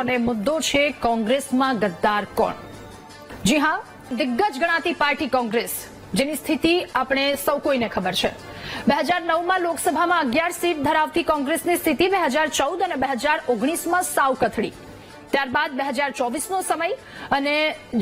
અને મુદ્દો છે કોંગ્રેસમાં ગદ્દાર કોણ। જી હા, દિગ્ગજ ગણાતી પાર્ટી કોંગ્રેસ, જેની સ્થિતિ આપણે સૌ કોઈને ખબર છે। 2009માં લોકસભામાં 11 સીટ ધરાવતી કોંગ્રેસની સ્થિતિ 2014 અને 2019માં સાવ કથળી। ત્યારબાદ 2024નો સમય અને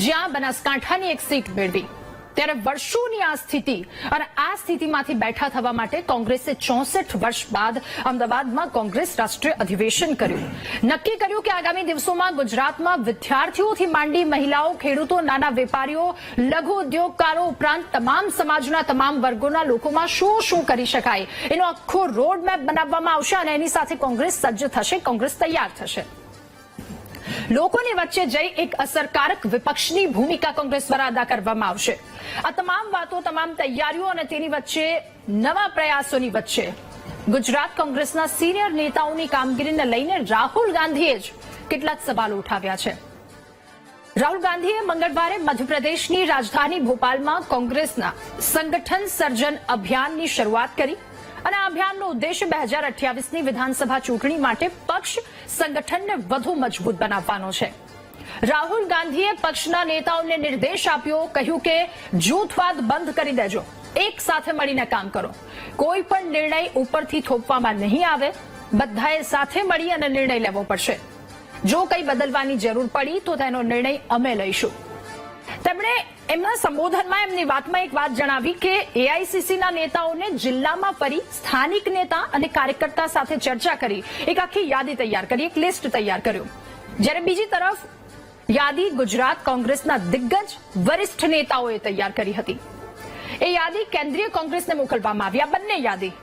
જ્યાં બનાસકાંઠાની એક સીટ મેળવી, ત્યારે વર્ષોની આ સ્થિતિ અને આ સ્થિતિમાંથી બેઠા થવા માટે કોંગ્રેસે 64 વર્ષ બાદ અમદાવાદમાં કોંગ્રેસ રાષ્ટ્રીય અધિવેશન કર્યું। નક્કી કર્યું કે આગામી દિવસોમાં ગુજરાતમાં વિદ્યાર્થીઓથી માંડી મહિલાઓ, ખેડૂતો, નાના વેપારીઓ, લઘુ ઉદ્યોગકારો ઉપરાંત તમામ સમાજના તમામ વર્ગોના લોકોમાં શું કરી શકાય એનો આખો રોડમેપ બનાવવામાં આવશે અને એની સાથે કોંગ્રેસ સજ્જ થશે, કોંગ્રેસ તૈયાર થશે। લોકોની વચ્ચે જઈ એક અસરકારક વિપક્ષની ભૂમિકા કોંગ્રેસ દ્વારા અદા કરવામાં આવશે। આ તમામ વાતો, તમામ તૈયારીઓ અને તેની વચ્ચે નવા પ્રયાસોની વચ્ચે ગુજરાત કોંગ્રેસના સિનિયર નેતાઓની કામગીરીને લઈને રાહુલ ગાંધીએ જ કેટલાક સવાલો ઉઠાવ્યા છે। રાહુલ ગાંધીએ મંગળવારે મધ્યપ્રદેશની રાજધાની ભોપાલમાં કોંગ્રેસના સંગઠન સર્જન અભિયાનની શરૂઆત કરી અને આ અભિયાનનો ઉદ્દેશ્ય 2028ની વિધાનસભા ચૂંટણી માટે પક્ષ સંગઠનને વધુ મજબૂત બનાવવાનો છે। રાહુલ ગાંધીએ પક્ષના નેતાઓને નિર્દેશ આપ્યો, કહ્યું કે જૂથવાદ બંધ કરી દેજો, એક સાથે મળીને કામ કરો, કોઈ પણ નિર્ણય ઉપરથી થોપવામાં નહીં આવે, બધાએ સાથે મળી અને નિર્ણય લેવો પડશે। જો કંઈ બદલવાની જરૂર પડી તો તેનો નિર્ણય અમે લઈશું। તેમણે એમના સંબોધનમાં, એમની વાતમાં એક વાત જણાવી કે એઆઈસીસીના નેતાઓને જિલ્લામાં ફરી સ્થાનિક નેતા અને કાર્યકર્તા સાથે ચર્ચા કરી એક આખી યાદી તૈયાર કરી, એક લિસ્ટ તૈયાર કર્યું। જ્યારે બીજી તરફ યાદી ગુજરાત કોંગ્રેસના દિગ્ગજ વરિષ્ઠ નેતાઓએ તૈયાર કરી હતી। એ યાદી કેન્દ્રીય કોંગ્રેસને મોકલવામાં આવી। આ બંને યાદી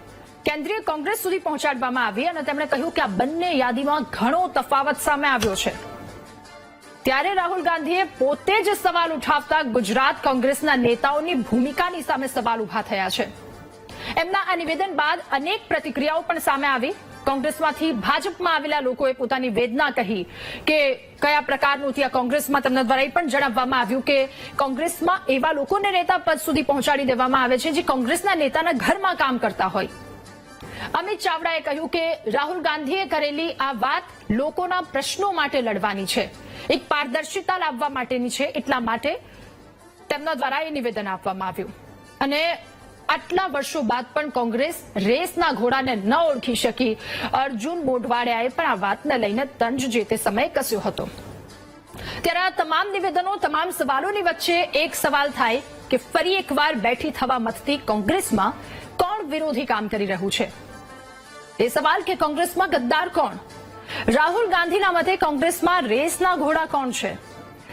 કેન્દ્રીય કોંગ્રેસ સુધી પહોંચાડવામાં આવી અને તેમણે કહ્યું કે આ બંને યાદીમાં ઘણો તફાવત સામે આવ્યો છે। ત્યારે રાહુલ ગાંધીએ પોતે જ સવાલ ઉઠાવતા ગુજરાત કોંગ્રેસના નેતાઓની ભૂમિકાની સામે સવાલ ઉભા થયા છે। એમના આ નિવેદન બાદ અનેક પ્રતિક્રિયાઓ પણ સામે આવી। કોંગ્રેસમાંથી ભાજપમાં આવેલા લોકોએ પોતાની વેદના કહી કે કયા પ્રકારનું ત્યાં કોંગ્રેસમાં તેમના દ્વારા એ પણ જણાવવામાં આવ્યું કે કોંગ્રેસમાં એવા લોકોને નેતા પદ સુધી પહોંચાડી દેવામાં આવે છે જે કોંગ્રેસના નેતાના ઘરમાં કામ કરતા હોય। અમિત ચાવડાએ કહ્યું કે રાહુલ ગાંધીએ કરેલી આ વાત લોકોના પ્રશ્નો માટે લડવાની છે, એક પારદર્શિતા લાવવા માટેની છે, એટલા માટે તેમના દ્વારા એ નિવેદન આપવામાં આવ્યું। અને આટલા વર્ષો બાદ પણ કોંગ્રેસ રેસના ઘોડાને ન ઓળખી શકી। અર્જુન મોઢવાડિયાએ પણ આ વાતને લઈને તંજ જે તે સમયે કસ્યો હતો। ત્યારે આ તમામ નિવેદનો, તમામ સવાલોની વચ્ચે એક સવાલ થાય કે ફરી એકવાર બેઠી થવા મથતી કોંગ્રેસમાં કોણ વિરોધી કામ કરી રહ્યું છે? એ સવાલ કે કોંગ્રેસમાં ગદ્દાર કોણ? રાહુલ ગાંધીના મતે કોંગ્રેસમાં રેસના ઘોડા કોણ છે?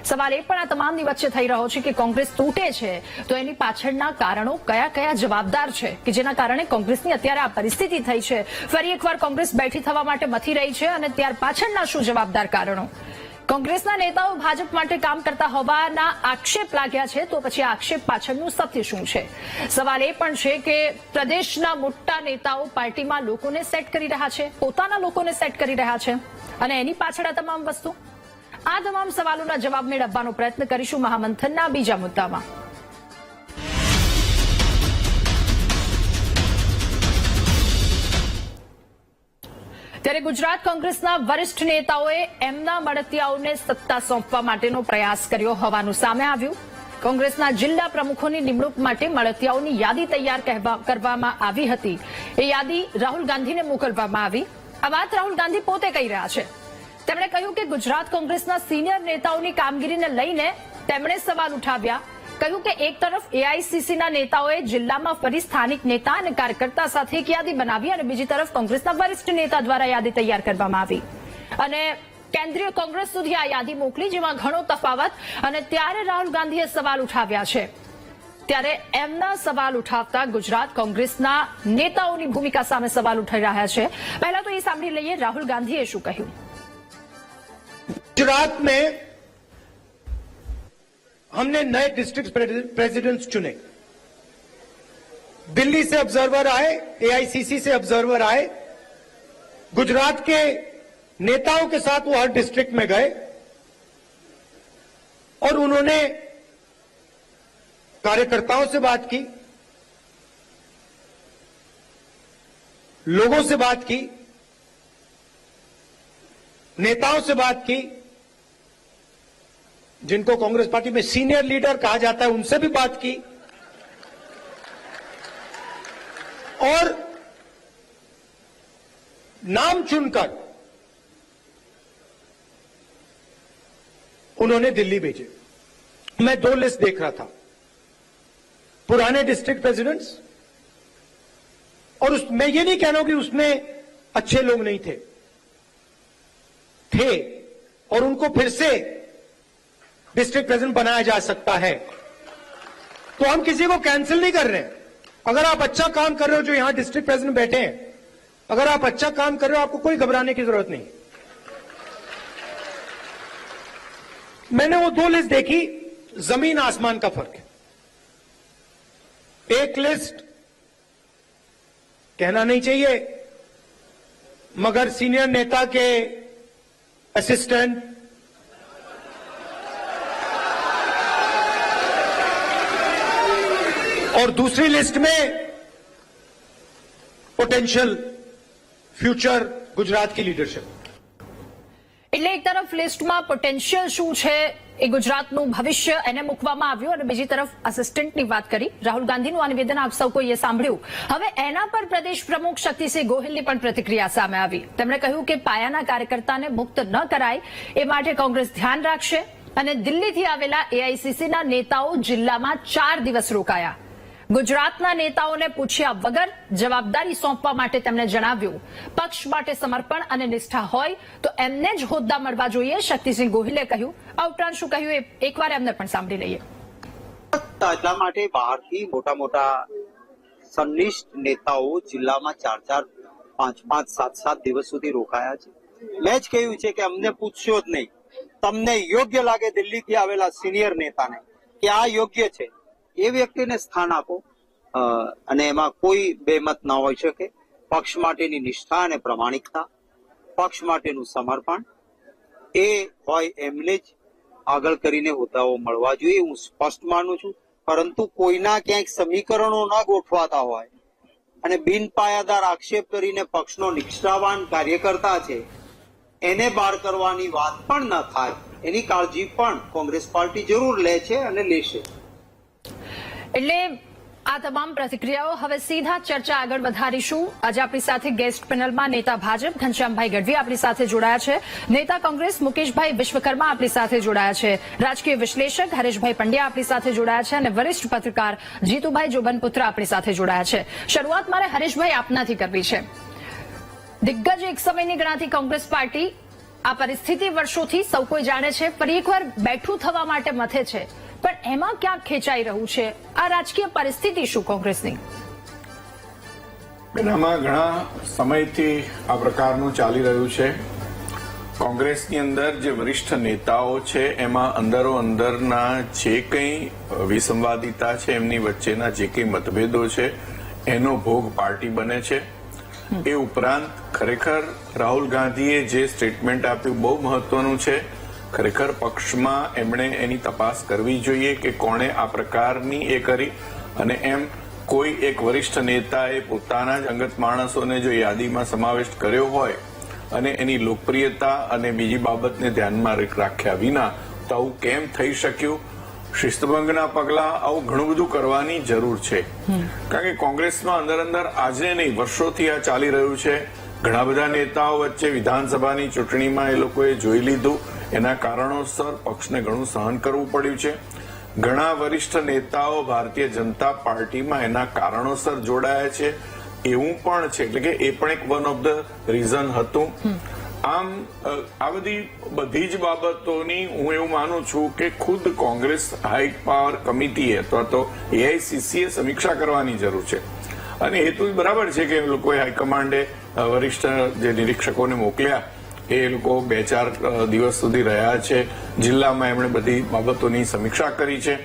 સવાલ એ પણ આ તમામની વચ્ચે થઈ રહ્યો છે કે કોંગ્રેસ તૂટે છે તો એની પાછળના કારણો કયા જવાબદાર છે કે જેના કારણે કોંગ્રેસની અત્યારે આ પરિસ્થિતિ થઈ છે। ફરી એકવાર કોંગ્રેસ બેઠી થવા માટે મથી રહી છે અને ત્યાર પાછળના શું જવાબદાર કારણો? કોંગ્રેસના નેતાઓ ભાજપ માટે કામ કરતા હોવાના આક્ષેપ લાગ્યા છે, તો પછી આ આક્ષેપ પાછળનું સત્ય શું છે? સવાલ એ પણ છે કે પ્રદેશના મોટા નેતાઓ પાર્ટીમાં લોકોને સેટ કરી રહ્યા છે, પોતાના લોકોને સેટ કરી રહ્યા છે અને એની પાછળ આ તમામ વસ્તુ? આ તમામ સવાલોના જવાબ મેળવવાનો પ્રયત્ન કરીશું મહામંથનના બીજા મુદ્દામાં। ત્યારે ગુજરાત કોંગ્રેસના વરિષ્ઠ નેતાઓએ એમના મળતિયાઓને સત્તા સોંપવા માટેનો પ્રયાસ કર્યો હોવાનું સામે આવ્યું। કોંગ્રેસના જિલ્લા પ્રમુખોની નિમણૂક માટે મળતિયાઓની યાદી તૈયાર કરવામાં આવી હતી। એ યાદી રાહુલ ગાંધીને મોકલવામાં આવી। આ વાત રાહુલ ગાંધી પોતે કહી રહ્યા છે। તેમણે કહ્યું કે ગુજરાત કોંગ્રેસના સિનિયર નેતાઓની કામગીરીને લઈને તેમણે સવાલ ઉઠાવ્યા। કહ્યું કે એક તરફ એઆઈસીસીના નેતાઓએ જિલ્લામાં ફરી સ્થાનિક નેતા અને કાર્યકર્તા સાથે એક યાદી બનાવી અને બીજી તરફ કોંગ્રેસના વરિષ્ઠ નેતા દ્વારા યાદી તૈયાર કરવામાં આવી અને કેન્દ્રીય કોંગ્રેસ સુધી આ યાદી મોકલી, જેમાં ઘણો તફાવત। અને ત્યારે રાહુલ ગાંધીએ સવાલ ઉઠાવ્યા છે। ત્યારે એમના સવાલ ઉઠાવતા ગુજરાત કોંગ્રેસના નેતાઓની ભૂમિકા સામે સવાલ ઉઠાઈ રહ્યા છે। પહેલા તો એ સાંભળી લઈએ રાહુલ ગાંધીએ શું કહ્યું। गुजरात में हमने नए डिस्ट्रिक्ट प्रेसिडेंट्स चुने। दिल्ली से ऑब्जर्वर आए, एआईसीसी से ऑब्जर्वर आए, गुजरात के नेताओं के साथ वो हर डिस्ट्रिक्ट में गए और उन्होंने कार्यकर्ताओं से बात की, लोगों से बात की नेताओं से बात की, जिनको कांग्रेस पार्टी में सीनियर लीडर कहा जाता है उनसे भी बात की, और नाम चुनकर उन्होंने दिल्ली भेजे। मैं 2 लिस्ट देख रहा था, पुराने डिस्ट्रिक्ट प्रेसिडेंट्स, और मैं ये नहीं कह रहा हूं कि उसमें अच्छे लोग नहीं थे, और उनको फिर से डिस्ट्रिक्ट प्रेसिडेंट बनाया जा सकता है। तो हम किसी को कैंसिल नहीं कर रहे हैं। अगर आप अच्छा काम कर रहे हो, जो यहां डिस्ट्रिक्ट प्रेसिडेंट बैठे हैं, अगर आप अच्छा काम कर रहे हो, आपको कोई घबराने की जरूरत नहीं। मैंने वो 2 लिस्ट देखी, जमीन आसमान का फर्क है। एक लिस्ट कहना नहीं चाहिए, मगर सीनियर नेता के असिस्टेंट, और दूसरी लिस्ट में पोटेंशियल फ्यूचर गुजरात की લીડરશિપ। એટલે એક તરફ લિસ્ટમાં પોટેન્શિયલ શું છે એ ગુજરાતનું ભવિષ્ય એને મૂકવામાં આવ્યું, અને બીજી તરફ અસિસ્ટન્ટની વાત કરી। રાહુલ ગાંધીનું આ નિવેદન આપ સૌ કોઈએ સાંભળ્યું। હવે એના પર પ્રદેશ પ્રમુખ શક્તિસિંહ ગોહિલની પણ પ્રતિક્રિયા સામે આવી। તેમણે કહ્યું કે પાયાના કાર્યકર્તાને મુક્ત ન કરાય એ માટે કોંગ્રેસ ધ્યાન રાખશે, અને દિલ્હીથી આવેલા એઆઈસીસીના નેતાઓ જિલ્લામાં 4 દિવસ રોકાયા। ગુજરાતના નેતાઓને પૂછ્યા વગર જવાબદારી સોંપવા માટે તેમણે જણાવ્યું, પક્ષ માટે સમર્પણ અને નિષ્ઠા હોય તો એમને જ હોદ્દા મળવા જોઈએ, શક્તિસિંહ ગોહિલે કહ્યું। આ ઉપરાંત શું કહ્યું એ એકવાર એમને પણ સાંભળી લઈએ। એટલા માટે બહારથી મોટા મોટા સંનિષ્ઠ નેતાઓ જિલ્લામાં 4-4, 5-5, 7-7 દિવસ સુધી રોકાયા છે। મેં જ કહ્યું છે કે અમને પૂછશો જ નહીં, તમને યોગ્ય લાગે દિલ્હીથી આવેલા સિનિયર નેતાને કે આ યોગ્ય છે, એ વ્યક્તિને સ્થાન આપો, અને એમાં કોઈ બેમત ન હોઈ શકે। પક્ષ માટેની નિષ્ઠા અને પ્રમાણિકતા, પક્ષ માટેનું સમર્પણ એ હોય એમને જ આગળ કરીને હોદ્દાઓ મળવા જોઈએ, હું સ્પષ્ટ માનું છું। પરંતુ કોઈના ક્યાંક સમીકરણો ન ગોઠવાતા હોય અને બિનપાયાદાર આક્ષેપ કરીને પક્ષનો નિષ્ઠાવાન કાર્યકર્તા છે એને બહાર કરવાની વાત પણ ન થાય, એની કાળજી પણ કોંગ્રેસ પાર્ટી જરૂર લે છે અને લેશે। એટલે આ તમામ પ્રતિક્રિયાઓ। હવે સીધા ચર્ચા આગળ વધારીશું। આજે આપણી સાથે ગેસ્ટ પેનલમાં નેતા ભાજપ ઘનશ્યામભાઈ ગઢવી આપણી સાથે જોડાયા છે, નેતા કોંગ્રેસ મુકેશભાઈ વિશ્વકર્મા આપણી સાથે જોડાયા છે, રાજકીય વિશ્લેષક હરેશભાઈ પંડ્યા આપણી સાથે જોડાયા છે, અને વરિષ્ઠ પત્રકાર જીતુભાઈ જોબનપુત્ર આપણી સાથે જોડાયા છે। શરૂઆત મારે હરેશભાઈ આપનાથી કરવી છે। દિગ્ગજ એક સમયની ગણાતી કોંગ્રેસ પાર્ટી આ પરિસ્થિતિ વર્ષોથી સૌ કોઈ જાણે છે, ફરી એકવાર બેઠું થવા માટે મથે છે, પણ એમાં ક્યાંક ખેંચાઈ રહ્યું છે। આ રાજકીય પરિસ્થિતિ શું કોંગ્રેસની? આમાં ઘણા સમયથી આ પ્રકારનું ચાલી રહ્યું છે। કોંગ્રેસની અંદર જે વરિષ્ઠ નેતાઓ છે એમાં અંદરો અંદરના જે કંઈ વિસંવાદિતા છે, એમની વચ્ચેના જે કંઈ મતભેદો છે એનો ભોગ પાર્ટી બને છે। એ ઉપરાંત ખરેખર રાહુલ ગાંધીએ જે સ્ટેટમેન્ટ આપ્યું બહુ મહત્વનું છે। ખરેખર પક્ષમાં એમણે એની તપાસ કરવી જોઈએ કે કોણે આ પ્રકારની એ કરી, અને એમ કોઈ એક વરિષ્ઠ નેતાએ પોતાના જ અંગત માણસોને જો યાદીમાં સમાવેશ કર્યો હોય અને એની લોકપ્રિયતા અને બીજી બાબતને ધ્યાનમાં રાખ્યા વિના તો આવું કેમ થઈ શક્યું? શિસ્તભંગના પગલા, આવું ઘણું બધું કરવાની જરૂર છે। કારણ કે કોંગ્રેસમાં અંદર અંદર આજે નહીં, વર્ષોથી આ ચાલી રહ્યું છે। ઘણા બધા નેતાઓ વચ્ચે વિધાનસભાની ચૂંટણીમાં એ લોકોએ જોઈ લીધું, એના કારણોસર પક્ષને ઘણું સહન કરવું પડ્યું છે। ઘણા વરિષ્ઠ નેતાઓ ભારતીય જનતા પાર્ટીમાં એના કારણોસર જોડાયા છે, એવું પણ છે। એટલે કે એ પણ એક વન ઓફ ધ રીઝન હતું। આમ આ બધી જ બાબતોની હું એવું માનું છું કે ખુદ કોંગ્રેસ હાઈ પાવર કમિટીએ અથવા તો એઆઈસીસીએ સમીક્ષા કરવાની જરૂર છે। અને હેતુ બરાબર છે કે લોકોએ હાઈકમાન્ડે વરિષ્ઠ જે નિરીક્ષકોને મોકલ્યા, એ લોકો 2-4 દિવસ સુધી રહ્યા છે, જિલ્લામાં એમણે બધી બાબતોની સમીક્ષા કરી છે,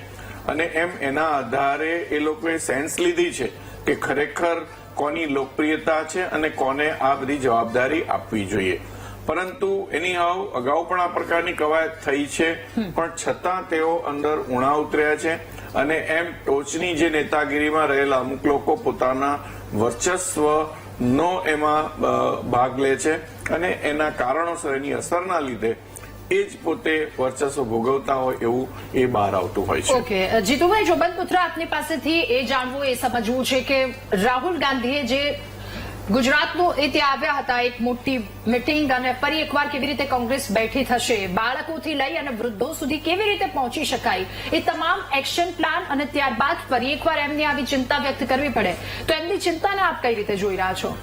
અને એમ એના આધારે એ લોકોએ સેન્સ લીધી છે કે ખરેખર કોની લોકપ્રિયતા છે અને કોને આ બધી જવાબદારી આપવી જોઈએ। પરંતુ એની અગાઉ પણ આ પ્રકારની કવાયત થઈ છે, પણ છતાં તેઓ અંદર ઉણા ઉતર્યા છે, અને એમ ટોચની જે નેતાગીરીમાં રહેલા અમુક લોકો પોતાના વર્ચસ્વ નો એમાં ભાગ લે છે અને એના કારણોસર એની અસરના લીધે એ જ પોતે વર્ચસ્વ ભોગવતા હોય એવું એ બહાર આવતું હોય છે. ઓકે, જીતુભાઈ જોબનપુત્રા, આપની પાસેથી એ જાણવું, એ સમજવું છે કે રાહુલ ગાંધીએ જે ગુજરાતનું એ ત્યાં આવ્યા હતા એક મોટી મીટિંગ, અને ફરી એકવાર કેવી રીતે કોંગ્રેસ બેઠી થશે, બાળકોથી લઈ અને વૃદ્ધો સુધી કેવી રીતે પહોંચી શકાય, એ તમામ એક્શન પ્લાન, અને ત્યારબાદ ફરી એકવાર એમની આવી ચિંતા વ્યક્ત કરવી પડે, તો એમની ચિંતાને આપ કઈ રીતે જોઈ રહ્યા છો?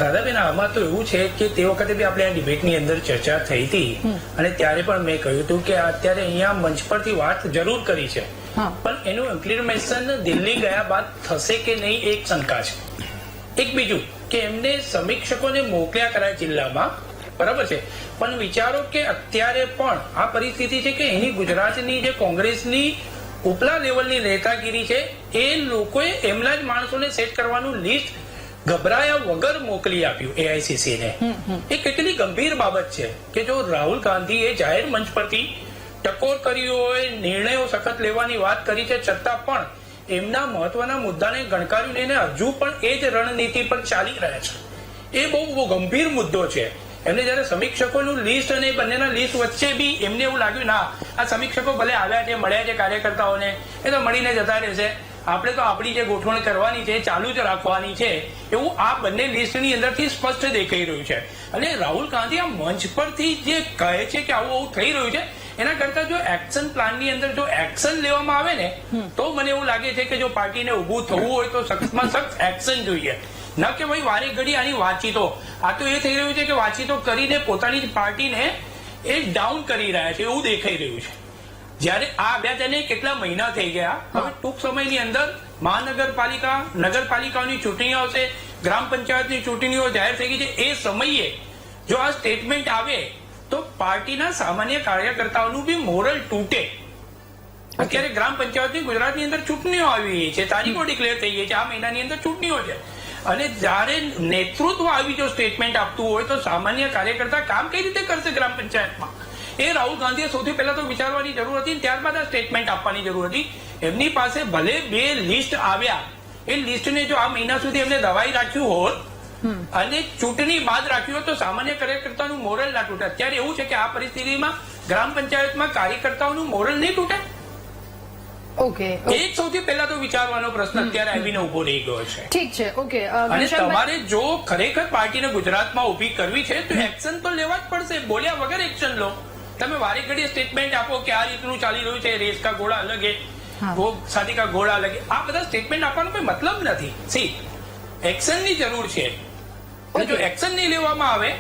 રાધાબેન, આમાં તો એવું છે કે તે વખતે બી આપણે આ ડિબેટની અંદર ચર્ચા થઈ હતી, અને ત્યારે પણ મેં કહ્યું હતું કે અત્યારે અહીંયા મંચ પરથી વાત જરૂર કરી છે, પણ એનું ઇમ્પ્લિમેન્ટેશન દિલ્હી ગયા બાદ થશે કે નહીં એક શંકા છે. એક બીજું કે એમને સમીક્ષકોને મોકલ્યા કરાય જિલ્લામાં, બરાબર છે, પણ વિચારો કે અત્યારે પણ આ પરિસ્થિતિ છે કે એની ગુજરાતની જે કોંગ્રેસની ઉપલા લેવલની નેતાગીરી છે એ લોકોએ એમના જ માણસોને સેટ કરવાનું લિસ્ટ ગભરાયા વગર મોકલી આપ્યું એઆઈસીસી ને. એ કેટલી ગંભીર બાબત છે કે જો રાહુલ ગાંધીએ જાહેર મંચ પરથી ટકોર કરી હોય, નિર્ણયો સખત લેવાની વાત કરી છે, છતાં પણ એમના મહત્વના મુદ્દાને ગણકાર્યું લઈને હજુ પણ એ જ રણનીતિ પર ચાલી રહ્યા છે. એ બહુ ગંભીર મુદ્દો છે. એમને જયારે સમીક્ષકોનું લિસ્ટ અને બંનેના લિસ્ટ વચ્ચે બી એમને એવું લાગ્યું ના, આ સમીક્ષકો ભલે આવ્યા છે, મળ્યા છે કાર્યકર્તાઓને, એ તો મળીને જતા રહેશે, આપણે તો આપણી જે ગોઠવણ કરવાની છે ચાલુ જ રાખવાની છે, એવું આ બંને લિસ્ટની અંદરથી સ્પષ્ટ દેખાઈ રહ્યું છે. અને રાહુલ ગાંધી આ મંચ પરથી જે કહે છે કે આવું થઈ રહ્યું છે, એના કરતા જો એક્શન પ્લાનની અંદર જો એક્શન લેવામાં આવે ને, તો મને એવું લાગે છે કે જો પાર્ટીને ઉભું થવું હોય તો સખ્તમાં સખ્ત એક્શન જોઈએ, ન કે ભાઈ વારે ઘડી આની વાતચીતો. આ તો એ થઈ રહ્યું છે કે વાતચીતો કરીને પોતાની જ પાર્ટીને એ ડાઉન કરી રહ્યા છે એવું દેખાઈ રહ્યું છે. જયારે આ બે તેને કેટલા મહિના થઈ ગયા, હવે ટૂંક સમયની અંદર મહાનગરપાલિકા, નગરપાલિકાઓની ચૂંટણી આવશે, ગ્રામ પંચાયતની ચૂંટણીઓ જાહેર થઈ ગઈ છે. એ સમયે જો આ સ્ટેટમેન્ટ આવે તો પાર્ટીના સામાન્ય કાર્યકર્તાઓનું બી મોરલ તૂટે. અત્યારે ગ્રામ પંચાયતની ગુજરાતની અંદર ચૂંટણીઓ આવી છે, તારીખો ડિક્લેર થઈ ગઈ છે, આ મહિનાની અંદર ચૂંટણીઓ છે, અને જયારે નેતૃત્વ આવી જો સ્ટેટમેન્ટ આપતું હોય તો સામાન્ય કાર્યકર્તા કામ કઈ રીતે કરશે ગ્રામ પંચાયતમાં? એ રાહુલ ગાંધીએ સૌથી પહેલા તો વિચારવાની જરૂર હતી, ત્યારબાદ આ સ્ટેટમેન્ટ આપવાની જરૂર હતી. એમની પાસે ભલે 2 લિસ્ટ આવ્યા, એ લિસ્ટને જો આ મહિના સુધી એમને દબાઈ રાખ્યું હોત અને ચૂંટણી બાદ રાખ્યું હોત તો સામાન્ય કાર્યકર્તાનું મોરલ ના તૂટે. અત્યારે એવું છે કે આ પરિસ્થિતિમાં ગ્રામ પંચાયતમાં કાર્યકર્તાઓનું મોરલ નહીં તૂટે. ઓકે, એ સૌથી પહેલા તો વિચારવાનો પ્રશ્ન અત્યારે આવીને ઉભો રહી ગયો છે. ઠીક છે. ઓકે, અને તમારે જો ખરેખર પાર્ટીને ગુજરાતમાં ઉભી કરવી છે તો એક્શન તો લેવા જ પડશે. બોલ્યા વગર એક્શન લો. તમે વારે ઘડીએ સ્ટેટમેન્ટ આપો કે આ રીતનું ચાલી રહ્યું છે, રેસ કા ઘોડા અલગ હે, वो शादी का घोड़ा अलग है, આ બધા સ્ટેટમેન્ટ આપવાનો કોઈ મતલબ નથી. સી, એક્શનની જરૂર છે. જો એક્શન નહીં લેવામાં આવે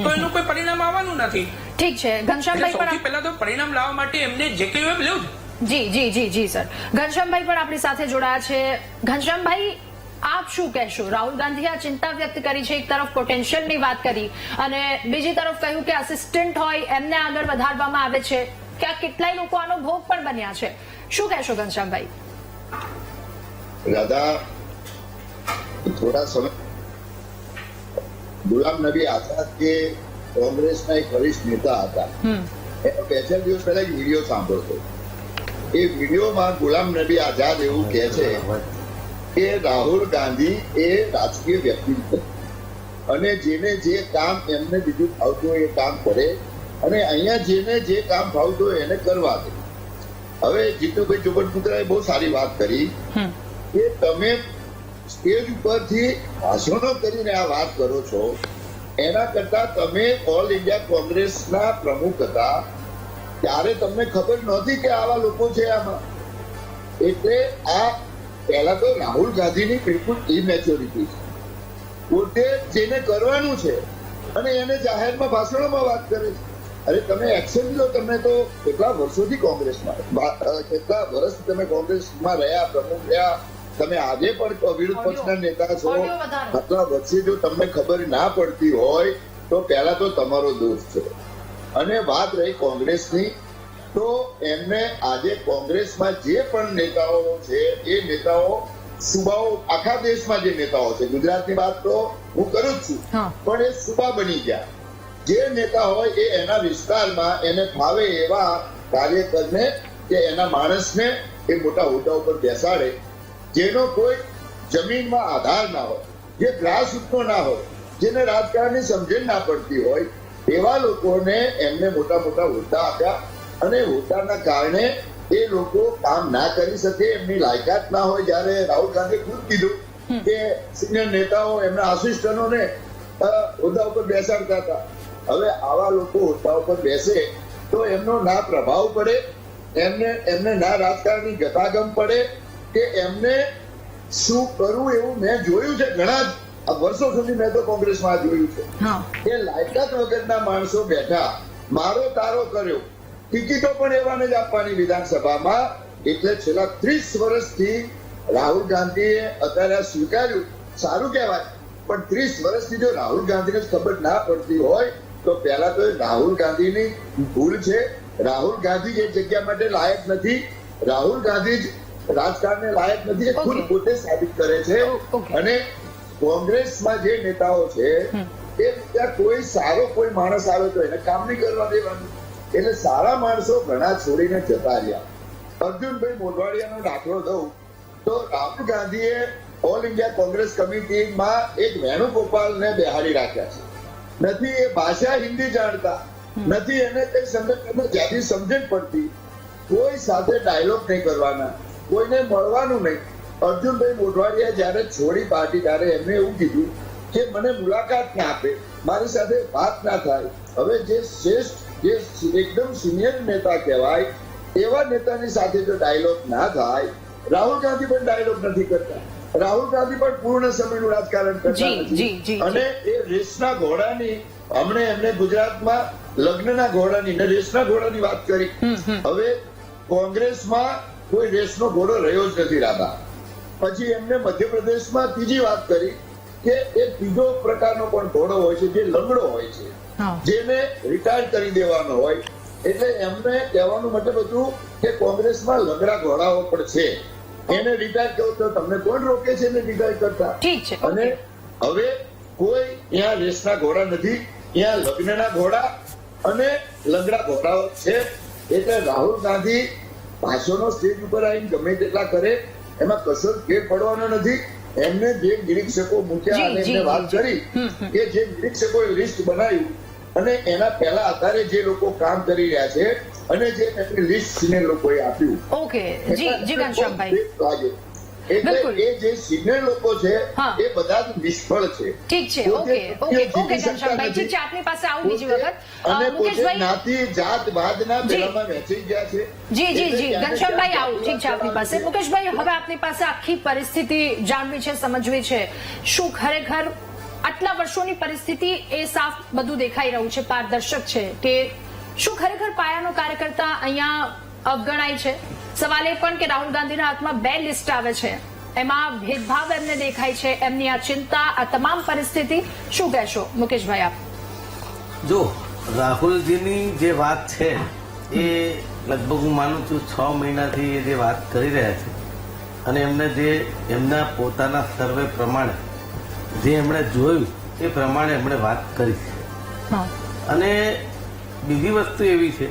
તો એનું કોઈ પરિણામ આવવાનું નથી. ઠીક છે. ઘનશ્યામભાઈ, સૌથી પહેલા તો પરિણામ લાવવા માટે એમને જે કંઈ હોય લેવું. જી જી જી જી સર. ઘનશ્યામભાઈ પણ આપણી સાથે જોડાયા છે. ઘનશ્યામભાઈ, આપ શું કહેશો? રાહુલ ગાંધીએ આ ચિંતા વ્યક્ત કરી છે, એક તરફ પોટેન્શિયલની વાત કરી અને બીજી તરફ કહ્યું કે આસિસ્ટન્ટ હોય એમને આગળ વધારવામાં આવે છે, કે આ કેટલાય લોકો આનો ભોગ પણ બન્યા છે. શું કહેશો ઘનશ્યામભાઈ? રાધા, થોડા સમય ગુલામ નબી આઝાદ કે કોંગ્રેસના એક વરિષ્ઠ નેતા હતા, એનો 2-4 દિવસ પહેલા એક વિડીયો સાંભળતો. એ વિડીયોમાં ગુલામ નબી આઝાદ એવું કહે છે કે રાહુલ ગાંધી એ રાજકીય વ્યક્તિ છે અને જેને જે કામ એમને બીજું ફાવતું હોય એ કામ કરે, અને અહીંયા જેને જે કામ ફાવતું હોય એને કરવા દે. હવે જીતુભાઈ જોબનપુત્રાએ બહુ સારી વાત કરી કે તમે સ્ટેજ ઉપરથી ભાષણો કરીને આ વાત કરો છો, એના કરતા તમે ઓલ ઇન્ડિયા કોંગ્રેસના પ્રમુખ હતા ત્યારે તમને ખબર નહોતી કે આવા લોકો છે આમાં. એટલે આ પહેલા તો રાહુલ ગાંધીની બિલકુલ ઇમેચ્યોરિટી છે. પોતે જેને કરવાનું છે અને એને જાહેરમાં ભાષણોમાં વાત કરે છે. અરે તમે એક્શન લો. તમે તો કેટલા વર્ષોથી કોંગ્રેસમાં, કેટલા વર્ષ તમે કોંગ્રેસમાં રહ્યા, પ્રમુખ રહ્યા, તમે આજે પણ વિરોધ પક્ષના નેતા છો. આટલા વર્ષે જો તમને ખબર ના પડતી હોય તો પહેલા તો તમારો દોષ છે. અને વાત રહી કોંગ્રેસની, તો એમને આજે કોંગ્રેસમાં જે પણ નેતાઓ છે એ નેતાઓ સુબાઓ, આખા દેશમાં જે નેતાઓ છે, ગુજરાતની વાત તો હું કરું જ છું, પણ એ સુબા બની ગયા. જે નેતા હોય એ એના વિસ્તારમાં એને ફાવે એવા કાર્યકરને કે એના માણસને એ મોટા હોદ્દા ઉપર બેસાડે, જેનો કોઈ જમીનમાં આધાર ના હોય. જે ગ્રાસરૂટનો ના હોય, જેને રાજકારણની સમજણ ના પડતી હોય, એવા લોકોને એમને મોટા મોટા હોદ્દા આપ્યા અને હોદ્દાના કારણે એ લોકો કામ ના કરી શકે, એમની લાયકાત ના હોય. જયારે રાહુલ ગાંધી ખુદ કીધું કે સિનિયર નેતાઓ એમના આસિસ્ટન્ટોને હોદ્દા ઉપર બેસાડતા હતા. હવે આવા લોકો હોદ્દા ઉપર બેસે તો એમનો ના પ્રભાવ પડે, એમને ના રાજકારણની ગતાગમ પડે કે એમને શું કરવું એવું મેં જોયું છે. ઘણા જ વર્ષો સુધી મેં તો કોંગ્રેસમાં જોયું છે કે લાયકાત વગરના માણસો બેઠા, મારો તારો કર્યો, ટિકિટો પણ એવાને જ આપવાની વિધાનસભામાં. એટલે છેલ્લા 30 વર્ષથી રાહુલ ગાંધીએ અત્યારે સ્વીકાર્યું, સારું કહેવાય. પણ 30 વર્ષથી જો રાહુલ ગાંધીને જ ખબર ના પડતી હોય તો પહેલા તો રાહુલ ગાંધીની ભૂલ છે. રાહુલ ગાંધી એ જગ્યા માટે લાયક નથી. રાહુલ ગાંધી જ રાજકારણને લાયક નથી, એ ખુદ પોતે સાબિત કરે છે. અને કોંગ્રેસમાં જે નેતાઓ છે એ ત્યાં કોઈ સારો કોઈ માણસ આવે તો એને કામ નહીં કરવા દેવાનું. એટલે સારા માણસો ઘણા છોડીને જતા રહ્યા. અર્જુનભાઈ મોઢવાડિયાનો દાખલો દઉં તો રાહુલ ગાંધીએ ઓલ ઇન્ડિયા કોંગ્રેસ કમિટીમાં એક વેણુગોપાલને બેહાડી રાખ્યા છે. નથી એ ભાષા હિન્દી જાણતા, નથી એને કઈ સંગઠનમાં જ્યાંથી સમજણ પડતી. કોઈ સાથે ડાયલોગ નહીં કરવાના, કોઈને મળવાનું નહીં. અર્જુનભાઈ મોઢવાડિયા જયારે છોડી પાર્ટી ત્યારે એમને એવું કીધું કે મને મુલાકાત ના આપે, મારી સાથે વાત ના થાય. હવે જે શ્રેષ્ઠ, જે એકદમ સિનિયર નેતા કહેવાય એવા નેતાની સાથે જો ડાયલોગ ના થાય, રાહુલ ગાંધી પણ ડાયલોગ નથી કરતા. રાહુલ ગાંધી પણ પૂર્ણ સમયનું રાજકારણ કરતા નથી. અને એ રેસના ઘોડાની, હમણે એમને ગુજરાતમાં લગ્નના ઘોડાની ને રેસના ઘોડાની વાત કરી. હવે કોંગ્રેસમાં કોઈ રેસનો ઘોડો રહ્યો જ નથી રાધા. પછી એમને મધ્યપ્રદેશમાં ત્રીજી વાત કરી કે એ ત્રીજો પ્રકારનો પણ ઘોડો હોય છે, જે લંગડો હોય છે, જેને રિટાયર કરી દેવાનો હોય. એટલે એમને કહેવાનું મતલબ હતું કે કોંગ્રેસમાં લંગડા ઘોડાઓ પણ છે, એને રિટાયર કરો તો તમને કોણ રોકે છે એને રિટાયર કરતા. અને હવે કોઈ ત્યાં રેસના ઘોડા નથી, ત્યાં લગ્નના ઘોડા અને લંગડા ઘોડાઓ છે. એટલે રાહુલ ગાંધી પાછળનો સ્ટેજ ઉપર આવીને ગમે તેટલા કરે, એમાં કશો ફેર પડવાનો નથી. એમને જે નિરીક્ષકો મૂક્યા અને એમને વાત કરી કે જે નિરીક્ષકોએ લિસ્ટ બનાવ્યું અને એના પહેલા આધારે જે લોકો કામ કરી રહ્યા છે અને જે એમની લિસ્ટ સિનિયર લોકોએ આપ્યું. ઓકે, જી ઘનશ્યામભાઈ, એટલે એ જે સિનિયર લોકો છે એ બધા જ નિષ્ફળ છે. ઠીક છે. ઓકે ઘનશ્યામભાઈ, ઠીક છે, આપની પાસે આવું બીજી વખત. અને પોતે મુકેશભાઈ, જ્ઞાતિ જાત વાદના પેલામાં વહેંચી ગયા છે. જી ઘનશ્યામભાઈ આવું, ઠીક છે, આપની પાસે. મુકેશભાઈ, હવે આપની પાસે આખી પરિસ્થિતિ જાણવી છે, સમજવી છે. શું ખરેખર આટલા વર્ષોની પરિસ્થિતિ એ સાફ બધું દેખાઈ રહ્યું છે, પારદર્શક છે કે શું ખરેખર પાયાનો કાર્યકર્તા અહીંયા અવગણાય છે? સવાલ એ પણ કે રાહુલ ગાંધીના હાથમાં 2 લિસ્ટ આવે છે, એમાં ભેદભાવ એમને દેખાય છે, એમની આ ચિંતા, આ તમામ પરિસ્થિતિ, શું કહેશો મુકેશભાઈ આપ? જો રાહુલજીની જે વાત છે એ લગભગ હું માનું છું 6 મહિનાથી એ જે વાત કરી રહ્યા છે અને એમને જે એમના પોતાના સર્વે પ્રમાણે જે એમણે જોયું એ પ્રમાણે એમણે વાત કરી છે. અને બીજી વસ્તુ એવી છે,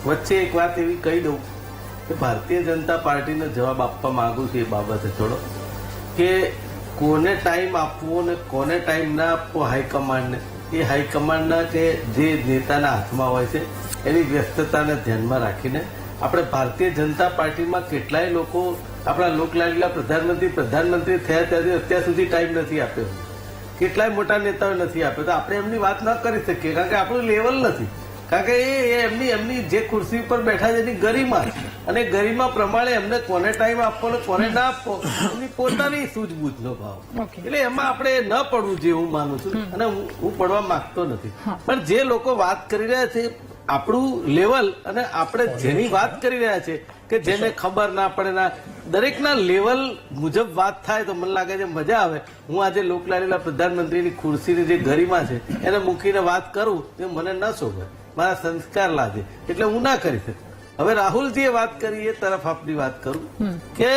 વચ્ચે એક વાત એવી કહી દઉં કે ભારતીય જનતા પાર્ટીને જવાબ આપવા માંગુ છું એ બાબતે થોડો, કે કોને ટાઈમ આપવો ને કોને ટાઈમ ના આપવો હાઈકમાન્ડને, એ હાઈકમાન્ડના કે જે નેતાના હાથમાં હોય છે એની વ્યસ્તતાને ધ્યાનમાં રાખીને આપણે ભારતીય જનતા પાર્ટીમાં કેટલાય લોકો આપણા લોકલાડીલા પ્રધાનમંત્રી થયા ત્યારથી અત્યાર સુધી ટાઈમ નથી આપ્યો, કેટલાય મોટા નેતાઓ નથી આપ્યો. તો આપણે એમની વાત ન કરી શકીએ કારણ કે આપણું લેવલ નથી, કારણ કે એ એમની જે ખુરશી ઉપર બેઠા છે એની ગરિમા અને ગરિમા પ્રમાણે એમને કોને ટાઈમ આપવો ને કોને ના આપવો એની પોતાની સૂઝબૂછનો ભાવ. એટલે એમાં આપણે ન પડવું જોઈએ હું માનું છું અને હું પડવા માંગતો નથી. પણ જે લોકો વાત કરી રહ્યા છે આપણું લેવલ અને આપણે જેની વાત કરી રહ્યા છે કે જેને ખબર ના પડે ના, દરેકના લેવલ મુજબ વાત થાય તો મને લાગે છે મજા આવે. હું આજે લોકલાડીલા પ્રધાનમંત્રીની ખુરશીની જે ગરિમા છે એને મૂકીને વાત કરું એ મને ન શોભે, મારા સંસ્કાર લાગે, એટલે હું ના કરી શકું. હવે રાહુલજીએ વાત કરી એ તરફ આપની વાત કરું કે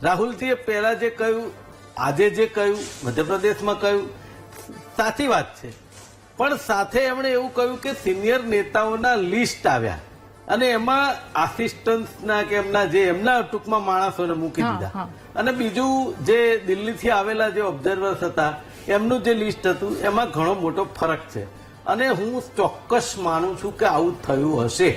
રાહુલજીએ પહેલા જે કહ્યું, આજે જે કહ્યું, મધ્યપ્રદેશમાં કહ્યું, સાચી વાત છે. પણ સાથે એમણે એવું કહ્યું કે સિનિયર નેતાઓના લિસ્ટ આવ્યા અને એમાં આસિસ્ટન્ટના કે એમના ટૂંકમાં માણસોને મૂકી દીધા. અને બીજું જે દિલ્હીથી આવેલા જે ઓબ્ઝર્વર્સ હતા એમનું જે લિસ્ટ હતું એમાં ઘણો મોટો ફરક છે. અને હું ચોક્કસ માનું છું કે આવું થયું હશે.